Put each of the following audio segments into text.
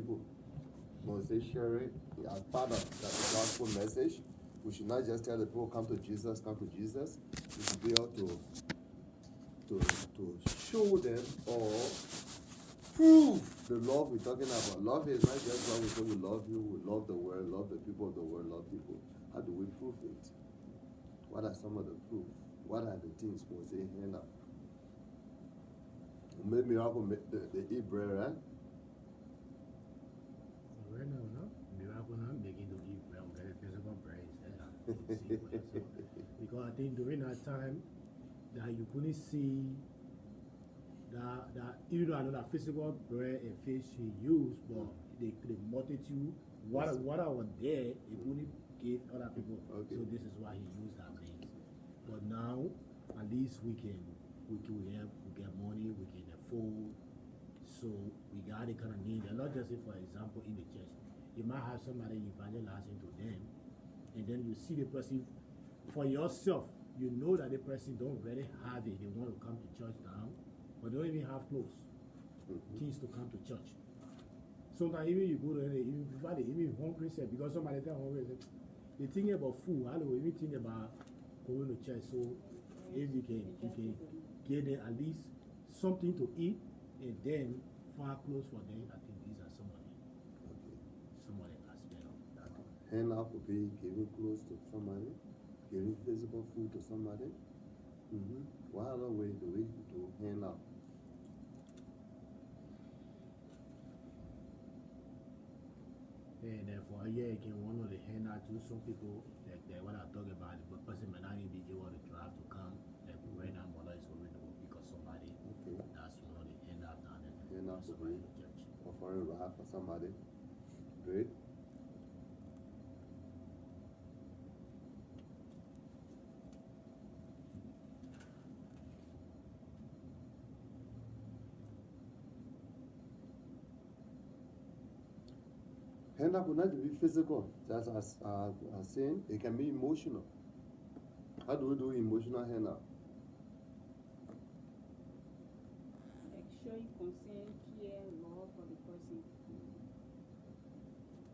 people. Must they share it as part of the gospel message? We should not just tell the people, come to Jesus, come to Jesus. We should be able to show them or prove the love we're talking about. Love is not just love. We say we love you, we love the world, love the people of the world, love people. How do we prove it? What are some of the proof? What are the things we say hand up? Made miracle, they eat bread, right? Right now, no? Miracle not making to eat bread, get a physical bread instead. Because I think during that time that you couldn't see that even though I know that physical bread and fish he used, but the multitude, what was there, he couldn't give other people. Okay. So this is why he used that means. But now, at least we get money, we can afford. So we got the kind of need. And not just for example in the church. You might have somebody evangelizing to them, and then you see the person for yourself. You know that the person don't really have it. They want to come to church now, but don't even have clothes, things to come to church. Sometimes even you go to even hungry self because somebody tell hungry, they think about food. I don't even think about going to church. So if you can get them at least something to eat and then find clothes for them, I think these are some of the aspect of that. Hand out would be giving clothes to somebody, giving physical food to somebody. What other way do we do hand out? And then for a year again, one of the handout to some people, like what I talk about, the person may not even be able to drive to come, like right now, mother is going to work because somebody, that's one of the handout down there. Handout to be offering ride for somebody. Great. Hand-up will not be physical, just as I was saying, it can be emotional. How do we do emotional hand-up? Like showing concern, care, love for the person.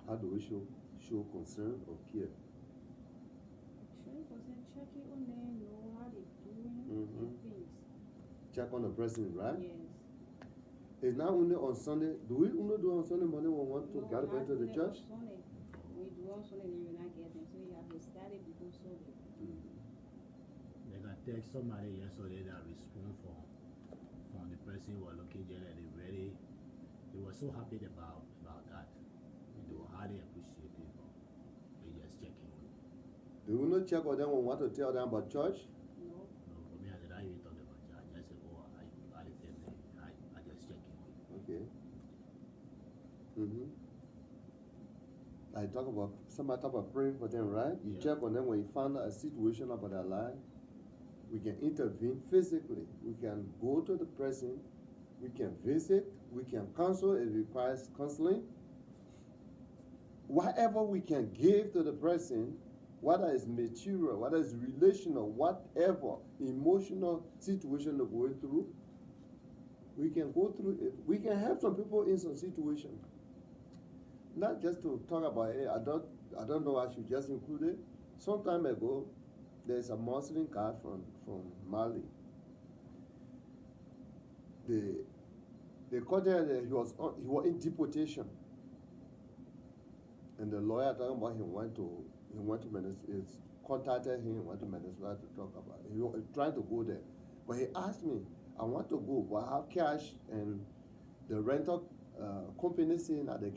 How do we show concern or care? Showing concern, checking on them, know how they're doing, and things. Check on the person, right? Yes. It's not only on Sunday. Do we only do on Sunday morning when we want to gather back to the church? Sunday. We do on Sunday, then you will not get them. So you have to start it before Sunday. Like I text somebody yesterday that respond from the person who was looking there and they were so happy about that. They were highly appreciative. They just checking on it. Do we not check on them when we want to tell them about church? No. No, for me, I did not even talk about church. I said, oh, I just said, I just checking on it. Okay. I talk about, somebody talk about praying for them, right? You check on them when you find out a situation about their life. We can intervene physically. We can go to the person. We can visit. We can counsel. It requires counseling. Whatever we can give to the person, whether it's material, whether it's relational, whatever emotional situation they're going through, we can go through it. We can help some people in some situation. Not just to talk about it. I don't know. I should just include it. Some time ago, there's a Muslim guy from Mali. They called him that he was in deportation, and the lawyer talking about he went to Venezuela, contacted him, went to Venezuela to talk about it. He was trying to go there, but he asked me, I want to go, but I have cash, and the rental company saying that they're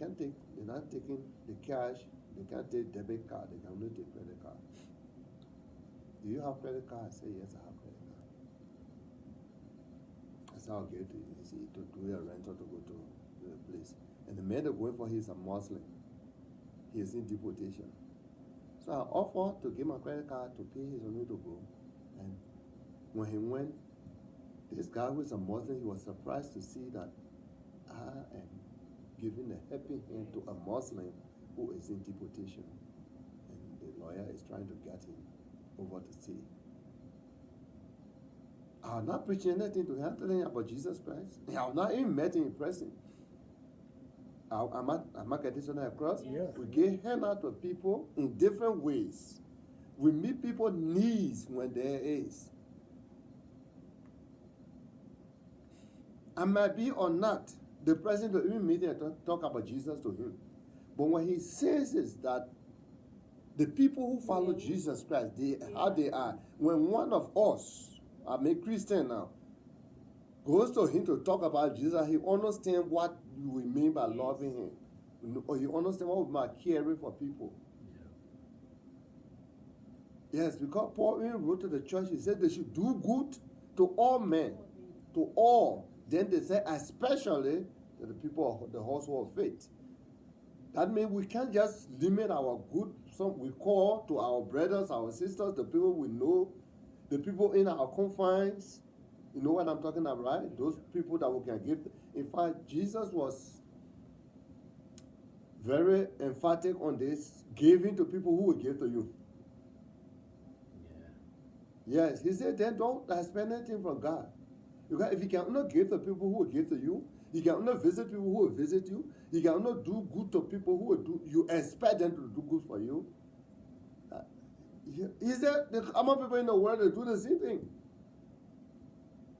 not taking the cash, they can't take debit card, they can only take credit card. Do you have credit card? I say, yes, I have credit card. I said, I'll get to do a rental to go to the place. And the man they're going for, he's a Muslim. He is in deportation. So I offered to give my credit card to pay his only to go. And when he went, this guy who is a Muslim, he was surprised to see that I am giving a helping hand to a Muslim who is in deportation. And the lawyer is trying to get him over to see. I'm not preaching anything to him, telling him about Jesus Christ. I have not even met him in person. Am I getting something across? Yeah. We give handout to people in different ways. We meet people's needs when there is. I might be or not the person to even meet and talk about Jesus to him. But when he senses that the people who follow Jesus Christ, how they are, when one of us, I'm a Christian now, goes to him to talk about Jesus, he understands what we mean by loving him. Or he understands what we mean by caring for people. Yes, because Paul even wrote to the church, he said they should do good to all men, to all. Then they say, especially to the people of the household of faith. That means we can't just limit our good, we call to our brothers, our sisters, the people we know, the people in our confines. You know what I'm talking about, right? Those people that we can give. In fact, Jesus was very emphatic on this, giving to people who will give to you. Yeah. Yes, he said, then don't expect anything from God. If you cannot give to people who will give to you, you cannot visit people who will visit you, you cannot do good to people who will do, you expect them to do good for you. He said, the common people in the world, they do the same thing.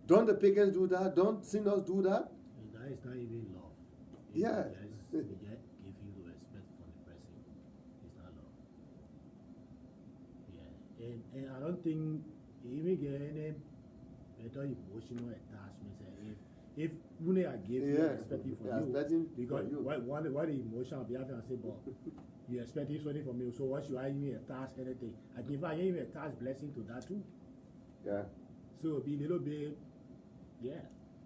Don't the pagans do that? Don't sinners do that? That is not even love. Yeah. Just give you respect for the person. It's not love. Yeah. And I don't think you even get any better emotional attachments. If when I give you expecting for you, because why the emotion will be having and say, but you expecting something from me, so what should I even attach anything? I give I even attach blessing to that too. Yeah. So be a little bit,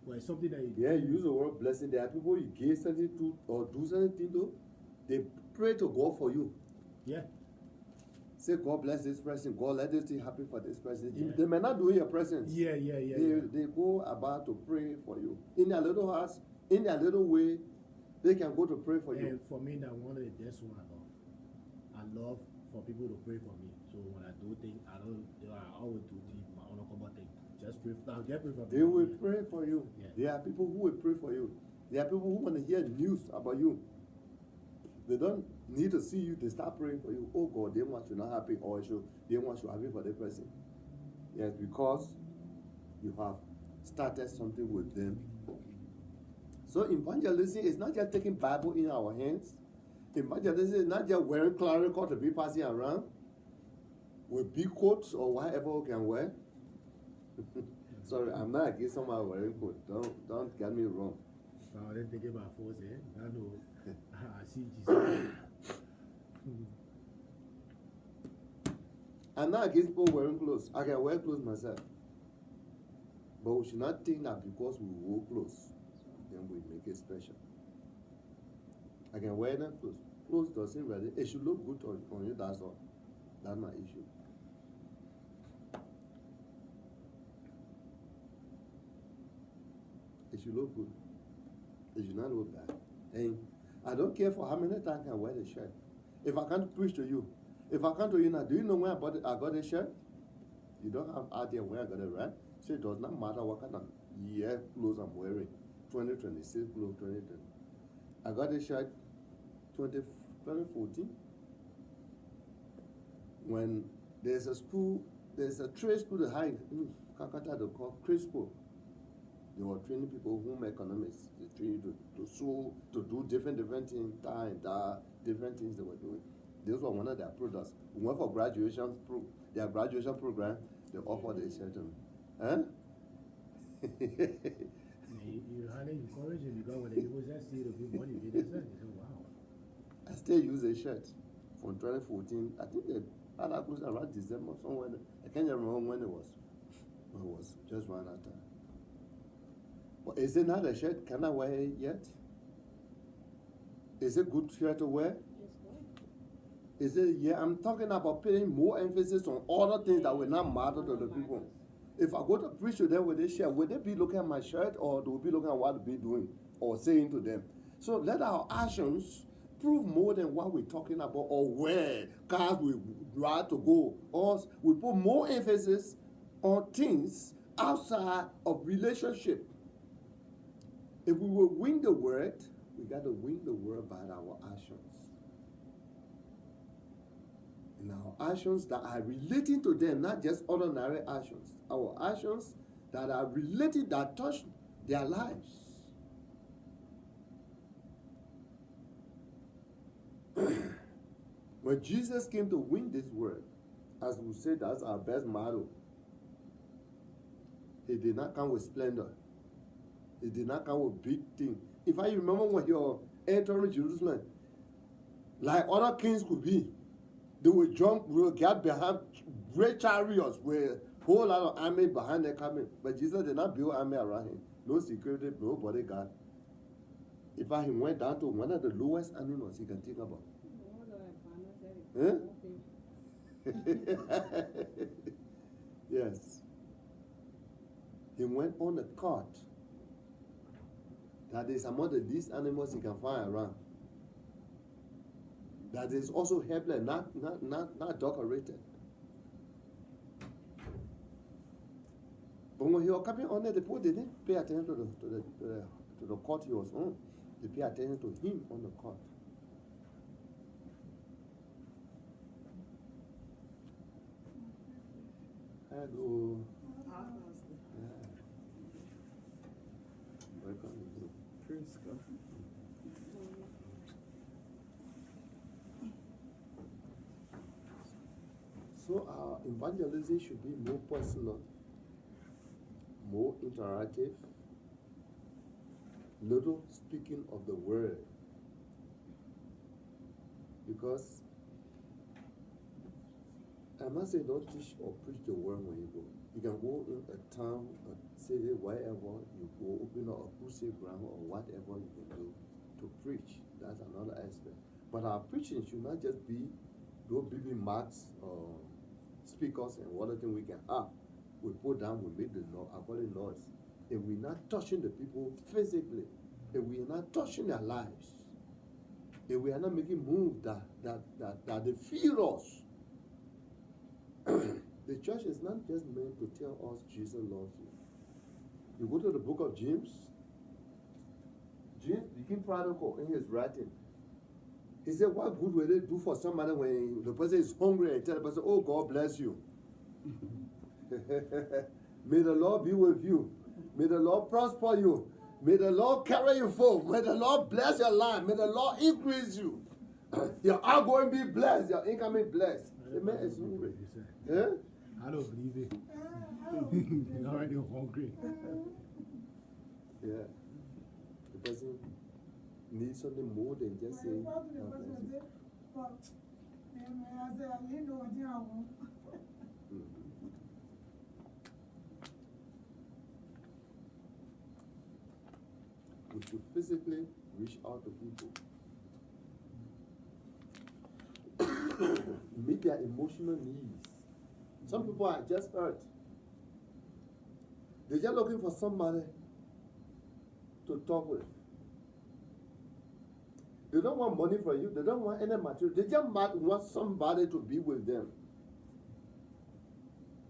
but it's something that you use the word blessing. There are people you give something to or do something to, they pray to God for you. Yeah. Say, God bless this person. God, let this thing happen for this person. Yeah. They may not do it in your presence. Yeah. They go about to pray for you. In their little house, in their little way, they can go to pray for you. And for me, that one of the best one I love for people to pray for me. So when I do things, I always do my own common thing. Just pray for people. They will pray for you. Yeah. There are people who will pray for you. There are people who want to hear news about you. They don't need to see you, they start praying for you. Oh God, they want you not happy, or they want you happy for the person. Yes, because you have started something with them. So evangelism is not just taking Bible in our hands. Evangelism is not just wearing clerical to be passing around with big coats or whatever we can wear. Sorry, I'm not against somebody wearing coat. Don't get me wrong. I didn't think about force, I know. I see Jesus. I'm not against people wearing clothes. I can wear clothes myself. But we should not think that because we wear clothes, then we make it special. I can wear them clothes. Clothes doesn't really. It should look good on you, that's all. That's my issue. It should look good. It should not look bad. And I don't care for how many times I can wear the shirt. If I can't preach to you, if I come to you now, do you know where I got the shirt? You don't have idea where I got it, right? So it does not matter what kind of year clothes I'm wearing. 2026 clothes, 2020. I got the shirt 2014. When there's a trade school that high in Calcutta they call Crispo. They were training people home economics. They train you to sew, to do different things, different things they were doing. Those were one of their products. We went for their graduation program, they offered this shirt to me. Huh? You highly encourage it because when the people just see the people money, they say, wow. I still use a shirt from 2014. I think they had that close around December, somewhere. I can't remember when it was. It was just around that time. But is it not a shirt? Can I wear it yet? Is it good shirt to wear? Is it? Yeah, I'm talking about putting more emphasis on other things that will not matter to the people. If I go to preach to them with this shirt, will they be looking at my shirt or they will be looking at what we're doing or saying to them? So let our actions prove more than what we're talking about or where God will drive to go. Or we put more emphasis on things outside of relationship. If we will win the word, We got to win the world by our actions. And our actions that are relating to them, not just ordinary actions. Our actions that are related, that touch their lives. When Jesus came to win this world, as we say, that's our best motto. He did not come with splendor. He did not come with big things. If I remember when you're entering Jerusalem, like other kings could be, they would get behind great chariots with a whole lot of army behind them coming. But Jesus did not build army around him. No security, no bodyguard. In fact, he went down to one of the lowest animals you can think about. Yes. He went on a cart. That is among the least animals you can find around. That is also helpless, not decorated. But when he was coming on there, the people didn't pay attention to the cart he was on. They pay attention to him on the cart. Hello. Yeah. Welcome. Praise God. So our evangelism should be more personal, more interactive, little speaking of the word. Because I must say, don't teach or preach the word when you go. You can go in a town, a city, wherever you go, open up a crusade ground or whatever you can do to preach. That's another aspect. But our preaching should not just be those BB marks or speakers and what other thing we can have. We put down, we make the noise, according noise. If we're not touching the people physically, if we are not touching their lives, if we are not making moves that they feel us, the church is not just meant to tell us Jesus loves you. You go to the book of James. James became prodigal in his writing. He said, what good will they do for somebody when the person is hungry and tell the person, oh, God bless you. May the Lord be with you. May the Lord prosper you. May the Lord carry you forth. May the Lord bless your life. May the Lord increase you. Your outgoing be blessed. Your income be blessed. The man is hungry. Yeah? I don't believe it. He's already hungry. Yeah. The person needs something more than just saying, God bless you. We should physically reach out to people. Meet their emotional needs. Some people are just hurt. They're just looking for somebody to talk with. They don't want money from you. They don't want any material. They just want somebody to be with them.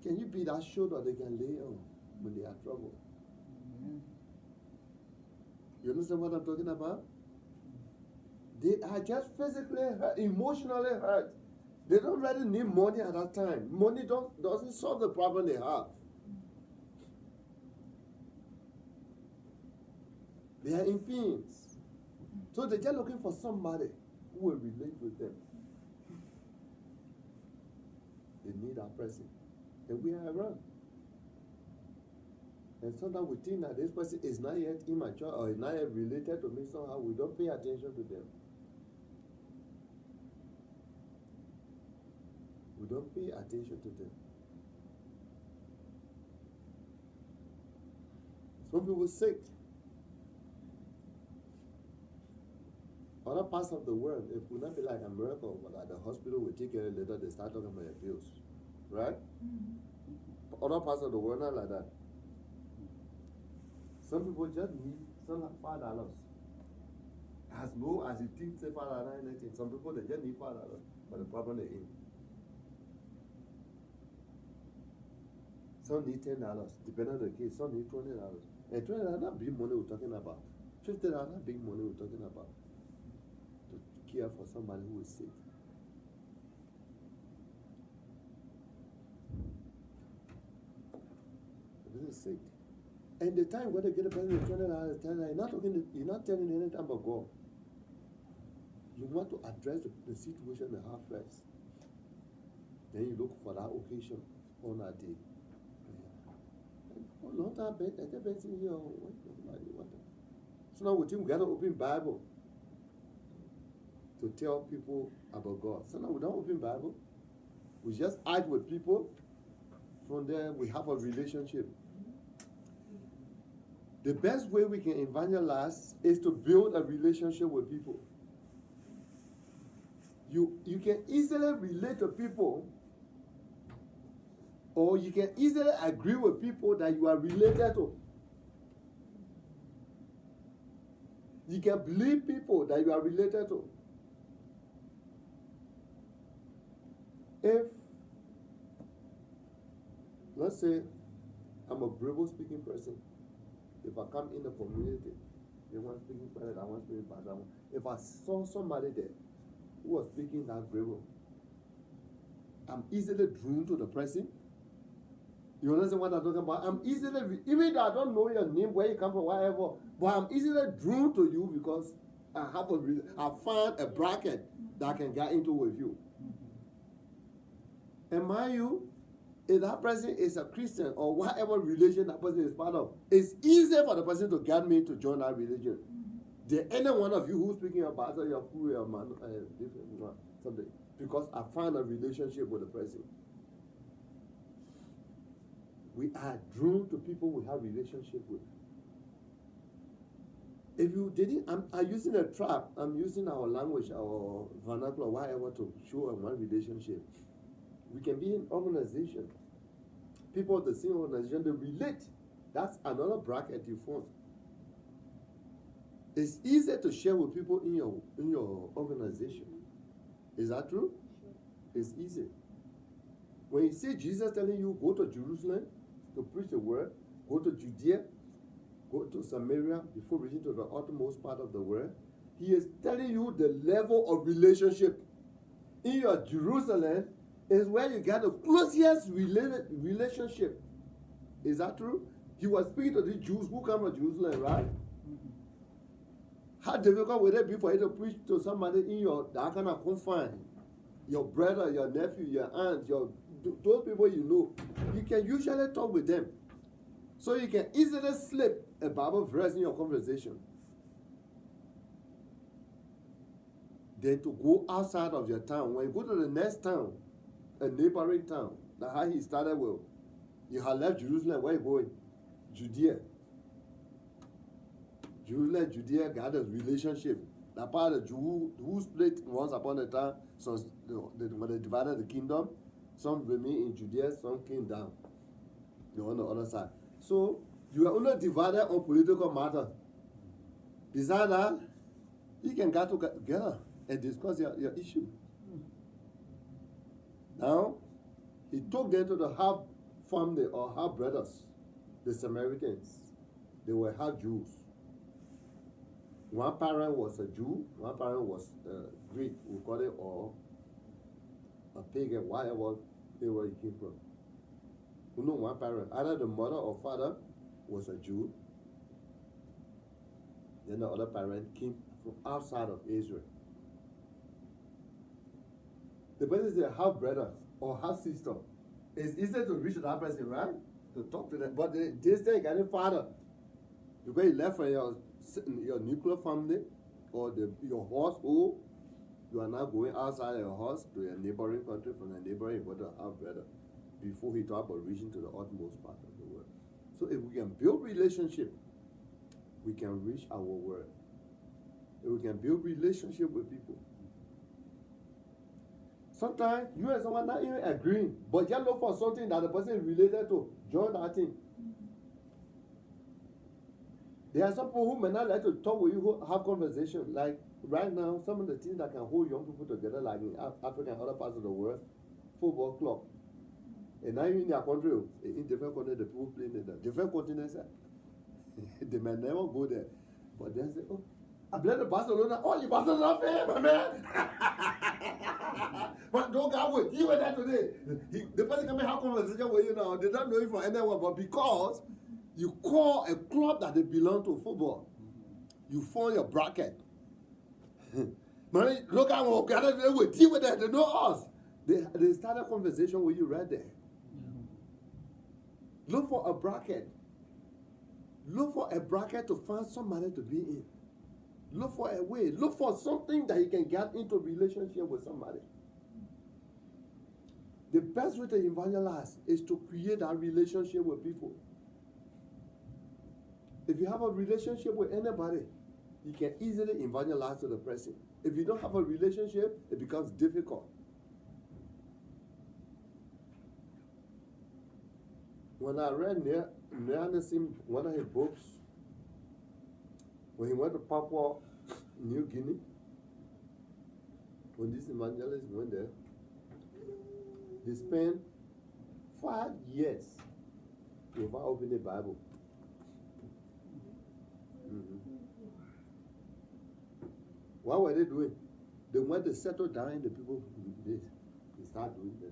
Can you be that shoulder they can lay on when they are troubled? You understand what I'm talking about? They are just physically hurt, emotionally hurt. They don't really need money at that time. Money doesn't solve the problem they have. They are in pains. So they're just looking for somebody who will relate with them. They need that person. And we are around. And sometimes we think that this person is not yet immature or is not yet related to me somehow. We don't pay attention to them. We don't pay attention to them. Some people sick. Other parts of the world, it will not be like America, but at the hospital we take care of it later, they start talking about your bills. Right? Mm-hmm. Other parts of the world, not like that. Some people just need some like $5. As low as you think, say $5 anything. Some people, they just need $5, but the problem they're in. Some need $10, depending on the case. Some need $20. And $20 not big money we're talking about. $50, not big money we're talking about, to care for somebody who is sick. The person is sick. And the time when they get a person with $20, you're not telling anything about God. You want to address the situation they have first. Then you look for that occasion on that day. Oh, long time, so now we think we got to open Bible to tell people about God. So now we don't open Bible. We just act with people. From there, we have a relationship. The best way we can evangelize is to build a relationship with people. You can easily relate to people, or you can easily agree with people that you are related to. You can believe people that you are related to. If, let's say, I'm a Bible speaking person, if I come in the community, they want speaking Spanish, I want speaking Spanish. If I saw somebody there who was speaking that Bible, I'm easily drawn to the person. You understand what I'm talking about? I'm easily, even though I don't know your name, where you come from, whatever, but I'm easily drawn to you because I found a bracket that I can get into with you. And mind you, if that person is a Christian or whatever religion that person is part of, it's easier for the person to get me to join that religion. There any one of you who's speaking about your crew, your man, different something, because I find a relationship with the person. We are drawn to people we have relationship with. If you didn't, I'm using a trap. I'm using our language, our vernacular, whatever, to show one relationship. We can be in organization. People of the same organization, they relate. That's another bracket you form. It's easier to share with people in your organization. Is that true? Sure. It's easy. When you see Jesus telling you, go to Jerusalem to preach the word, go to Judea, go to Samaria before reaching to the uttermost part of the world, he is telling you the level of relationship. In your Jerusalem is where you get the closest relationship. Is that true? He was speaking to the Jews who come from Jerusalem, right? How difficult would it be for you to preach to somebody in that kind of confine? Your brother, your nephew, your aunt, those people you know. You can usually talk with them. So you can easily slip a Bible verse in your conversation. Then to go outside of your town. When you go to the next town, a neighboring town, that's how he started with. You have left Jerusalem, where are you going? Judea. Jerusalem, Judea got a relationship. That part of the Jew who split once upon a time, so when they divided the kingdom, some remained in Judea, some came down. They were on the other side. So you are only divided on political matters. Besides that, you can get together and discuss your issue. Now, he took them to the half family or half brothers, the Samaritans. They were half Jews. One parent was a Jew, one parent was Greek, we call it, or a pagan, whatever he came from. You know, one parent, either the mother or father was a Jew, then the other parent came from outside of Israel. The person is a half brother or half sister. It's easy to reach that person, right? To talk to them. But this day, getting father, because you left from your nuclear family or your household, you are now going outside your house to a neighboring country, from a neighboring brother, half brother, before he talked about reaching to the utmost part of the world. So if we can build relationship, we can reach our world. If we can build relationship with people. Sometimes you and someone not even agreeing, but just look for something that the person is related to. Join that thing. There are some people who may not like to talk with you, who have conversation. Like right now, some of the things that can hold young people together, like in Africa and other parts of the world, football club. And now in their country, in different countries, the people playing in different continents, they may never go there. But then say, oh, I blame the Barcelona. Oh, you Barcelona fan, my man. But don't go with you with that today. The person can have conversation with you now. They don't know you from anywhere, but because you call a club that they belong to football, you form your bracket. Man, look at what they will deal with that. They know us. They start a conversation with you right there. Look for a bracket. Look for a bracket to find somebody to be in. Look for a way. Look for something that you can get into a relationship with somebody. The best way to evangelize is to create that relationship with people. If you have a relationship with anybody, you can easily evangelize to the person. If you don't have a relationship, it becomes difficult. When I read Neil Nassim, one of his books, when he went to Papua New Guinea, when this evangelist went there, they spent 5 years without opening the Bible. What were they doing? They went to settle down in the people. They start doing that.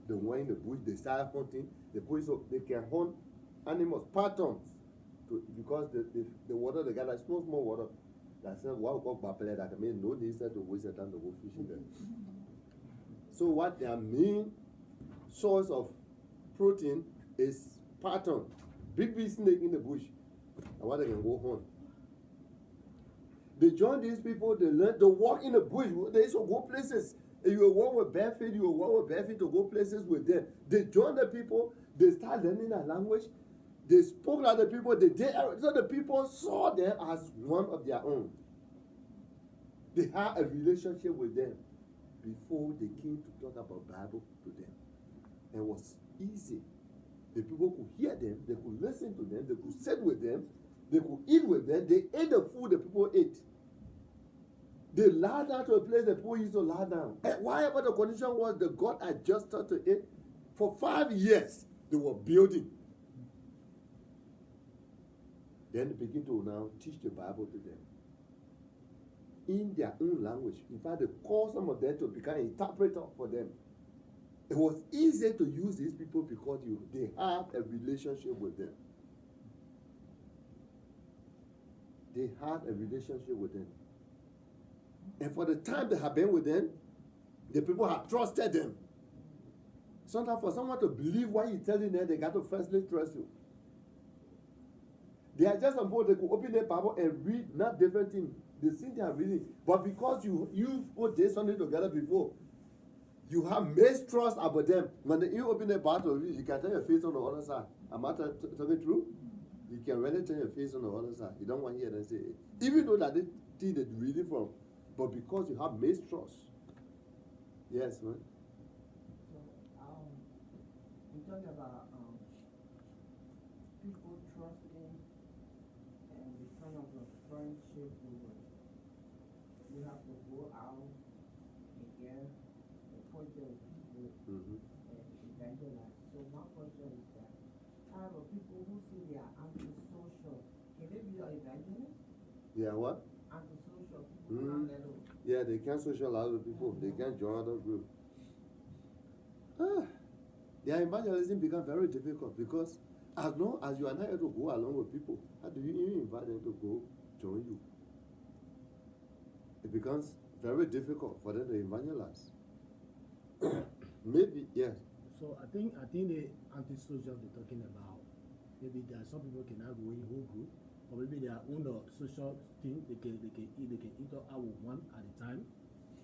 They went in the bush. They started hunting the bush so they can hunt animals, patterns, because the water they got like small water. That's what we call bapele that I mean no need to waste the time to go fishing there. So what their main source of protein is pattern, big snake in the bush, and what they can go hunt. They join these people, they learn to walk in the bush. They used to go places. If you walk with bare feet, you walk with bare feet to go places with them. They join the people, they start learning their language. They spoke like the people, so the people saw them as one of their own. They had a relationship with them before they came to talk about Bible to them. And it was easy. The people could hear them, they could listen to them, they could sit with them, they could eat with them. They ate the food the people ate. They lie down to a place the people used to lie down. And whatever the condition was, the God adjusted to it. For 5 years, they were building. Then they begin to now teach the Bible to them in their own language. In fact, they call some of them to become an interpreter for them. It was easy to use these people because they had a relationship with them. They had a relationship with them. And for the time they have been with them, the people have trusted them. Sometimes for someone to believe what you're telling them, they got to firstly trust you. They are just some people, they could open their Bible and read not different things. They think they are reading. But because you put this something together before, you have mistrust about them. When you open their Bible, you can turn your face on the other side. Am I talking true? You can really turn your face on the other side. You don't want to hear them say it. Even though that they think they're reading from. But because you have mistrust. Yes, man. So, you talk about people trusting and the kind of a friendship you have to go out and get a point of view and evangelize. So my question is that I have people who say they are antisocial. Can they be your evangelist? Yeah, what? Antisocial people. Yeah, they can't socialize with people. They can't join other groups. Their evangelism becomes very difficult because as long as you are not able to go along with people, how do you even invite them to go join you? It becomes very difficult for them to evangelize. Maybe, yes. So I think the antisocial they're talking about, maybe there are some people cannot go in whole group, or maybe their own social thing they can either out with one at a time.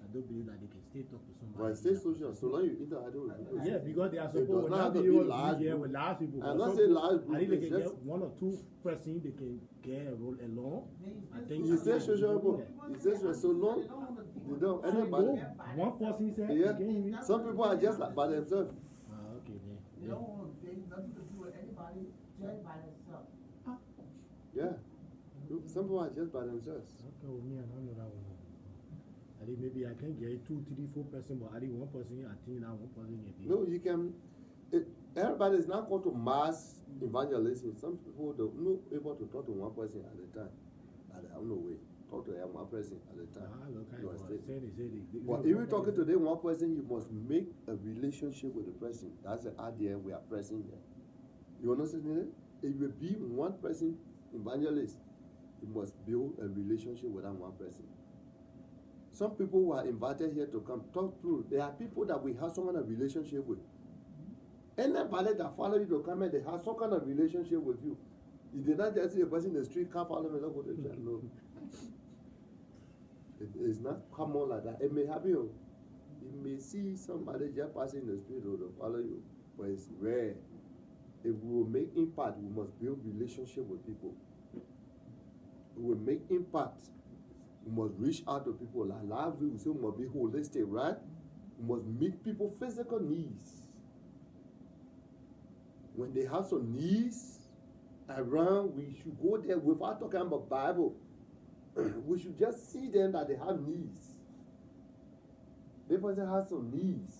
I don't believe that they can stay talk to somebody. But stay social, so long you interact with people. Yeah, because they are supposed not to be large here with large people. I'm not saying large I think they can group. get one or two persons they can get a role along. I think You say social people. You say so long. They don't. Anybody. One person said, Yeah. again, Some people are just like by themselves. okay, then. They don't want to be nothing to do with anybody, just by themselves. Yeah. Some people are just by themselves. Okay, with me, I don't know that one. I think maybe I can get 2, 3, 4 person, but I think one person, I think now one person can be. No, you can. Everybody is not called to mass evangelism. Some people don't know able to talk to one person at a time. I don't know way. Talk to one person at a time. You are still. But if you're talking to them one person, you must make a relationship with the person. That's the idea we are pressing here. You understand it? If you be one person evangelist, you must build a relationship with that one person. Some people who are invited here to come talk through, there are people that we have some kind of relationship with. Anybody that follow you to come and they have some kind of relationship with you. You did not just see a person in the street, can't follow me, don't go to church. No. It's not common like that. It may happen. You may see somebody just passing in the street or to follow you, but it's rare. If we will make impact, we must build relationship with people. We will make impact. We must reach out to people. Like life, we say we must be holistic, right? We must meet people's physical needs. When they have some needs around, we should go there without talking about Bible. We should just see them that they have needs. They person has some needs.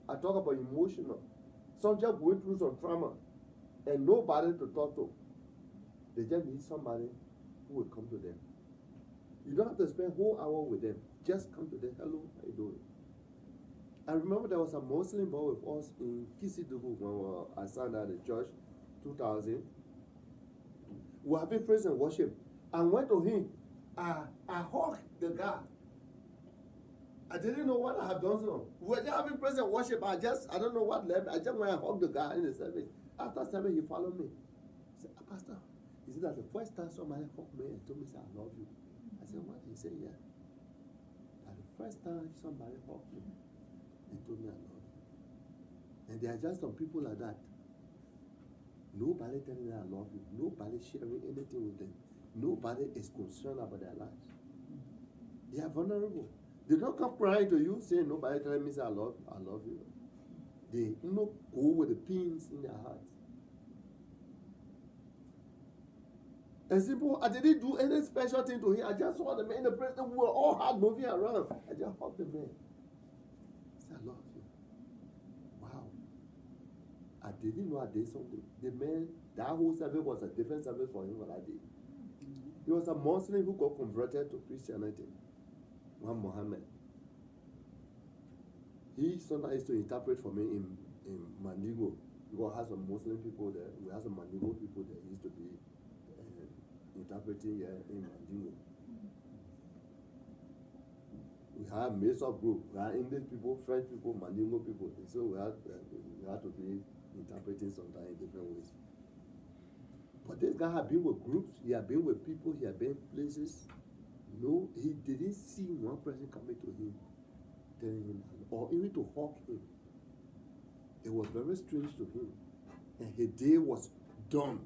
I talk about emotional. Some just going through some trauma and nobody to talk to. They just need somebody who will come to them. You don't have to spend a whole hour with them. Just come to them. Hello, how you doing? I remember there was a Muslim boy with us in Kisidugu when I signed at the church, 2000. We were having praise and worship. I went to him. I hugged the guy. I didn't know what I had done so. We were just having praise and worship. I don't know what left. I just went and hugged the guy in the service. After service, he followed me. He said, Pastor, is it that the first time somebody hugged me and told me, I love you? I said, what? He said, yeah. That the first time somebody hugged me and told me I love you. And there are just some people like that. Nobody telling them I love you. Nobody sharing anything with them. Nobody is concerned about their lives. They are vulnerable. They don't come crying to you saying nobody telling me I love you. They go with the pins in their hearts. And simple, I didn't do any special thing to him. I just saw the man in the presence. We were all hard moving around. I just hugged the man. I said, I love you. Wow. I didn't know I did something. The man, that whole service was a different service for him what I did. He was a Muslim who got converted to Christianity. One Muhammad. He sometimes used to interpret for me in Mandingo. We have some Muslim people there. We have some Mandingo people there. He used to be interpreting in Mandingo. We have a mix-up group. We have English people, French people, Mandingo people. So we have to be interpreting sometimes in different ways. But this guy had been with groups, he had been with people, he had been places. No, he didn't see one person coming to him, telling him, or even to hug him. It was very strange to him. And his day was done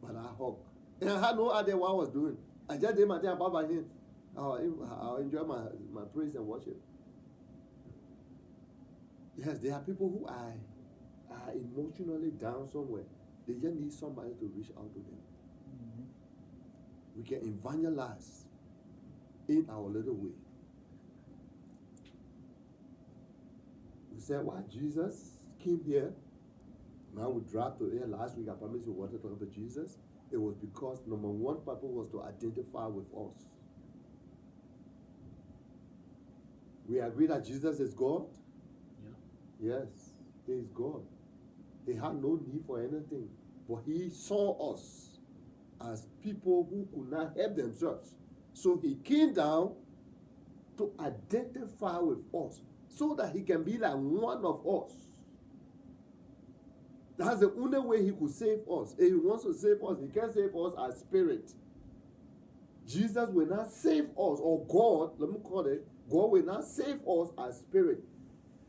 by that hug. And I had no idea what I was doing. I just did my thing about by him. I'll enjoy my praise and worship. Yes, there are people who are emotionally down somewhere. They just need somebody to reach out to them. Mm-hmm. We can evangelize in our little way. We said, why Jesus came here. Now we dropped to here. Last week I promised you wanted to talk about Jesus. It was because number one purpose was to identify with us. We agree that Jesus is God? Yeah. Yes, he is God. He had no need for anything, but he saw us as people who could not help themselves. So he came down to identify with us so that he can be like one of us. That's the only way he could save us. If he wants to save us, he can save us as spirit. Jesus will not save us, or God, let me call it, God will not save us as spirit.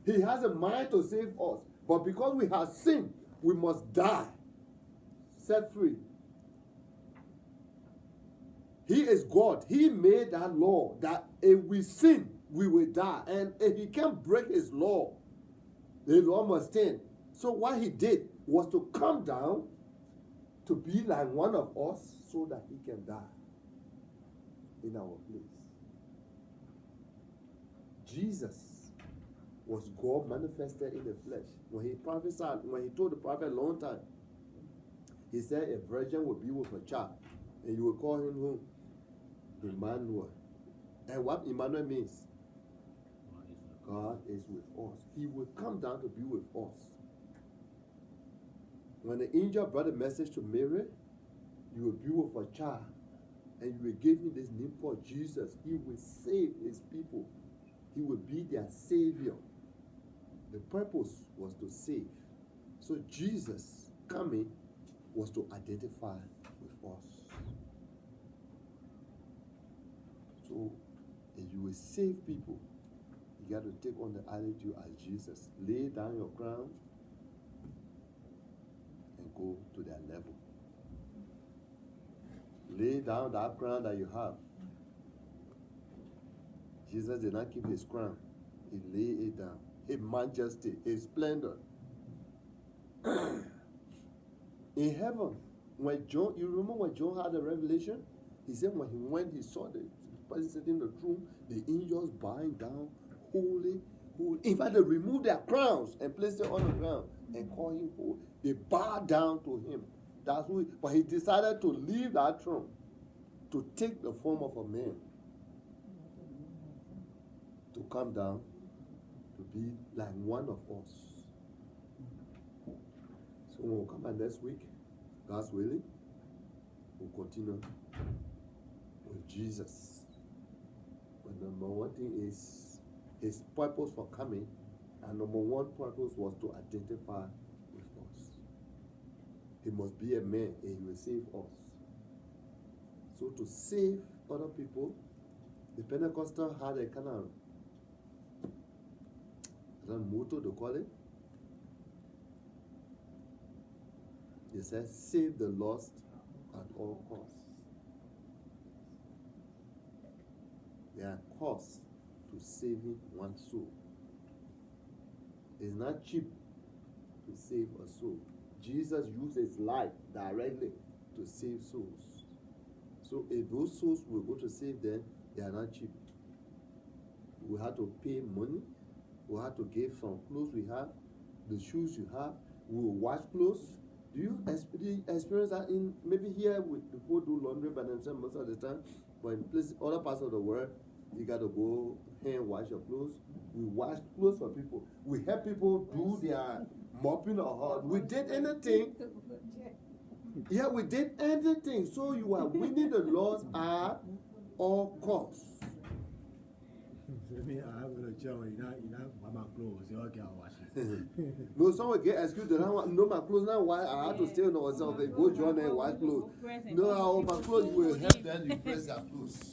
He has a mind to save us. But because we have sinned, we must die. Set free. He is God. He made that law that if we sin, we will die. And if he can't break his law, the law must stand. So what he did was to come down to be like one of us so that he can die in our place. Jesus was God manifested in the flesh. When he prophesied, when he told the prophet a long time, he said a virgin will be with a child, and you will call him who? Emmanuel. And what Emmanuel means? God is with us. God is with us. He will come down to be with us. When the angel brought a message to Mary, you will be with a child, and you will give him this name called Jesus. He will save his people. He will be their savior. The purpose was to save. So Jesus coming was to identify with us. So if you will save people, you got to take on the attitude as Jesus. Lay down your crown and go to their level. Lay down that crown that you have. Jesus did not keep his crown. He laid it down. His majesty, his splendor. In heaven, when John, you remember when John had a revelation? He said when he went, he saw the person sitting in the throne, the angels bowing down, holy, holy. In fact, they removed their crowns and placed it on the ground and called him holy. They bowed down to him. That's who. But he decided to leave that throne to take the form of a man, to come down, to be like one of us. So when we come back next week, God's willing, we'll continue with Jesus. But number one thing is his purpose for coming, and number one purpose was to identify with us. He must be a man and he will save us. So to save other people, the Pentecostal had a kind of motto to call it. They said, save the lost at all costs. There are costs to saving one soul. It's not cheap to save a soul. Jesus used his life directly to save souls. So if those souls we go to save them, they are not cheap. We have to pay money. We have to give some clothes we have, the shoes you have. We will wash clothes. Do you experience that in, maybe here people do laundry by themselves most of the time, but in other parts of the world, you got to go hand wash your clothes. We wash clothes for people. We help people do their mopping or hard. We did anything. Yeah, we did anything. So you are winning the laws at all costs. So me, I have a job. You know, buy my clothes. You all can wash it. No, someone get excuse. They don't want no my clothes now. Why I have to stay on myself? They go join and wash clothes. No, my clothes you will help them. You press their clothes.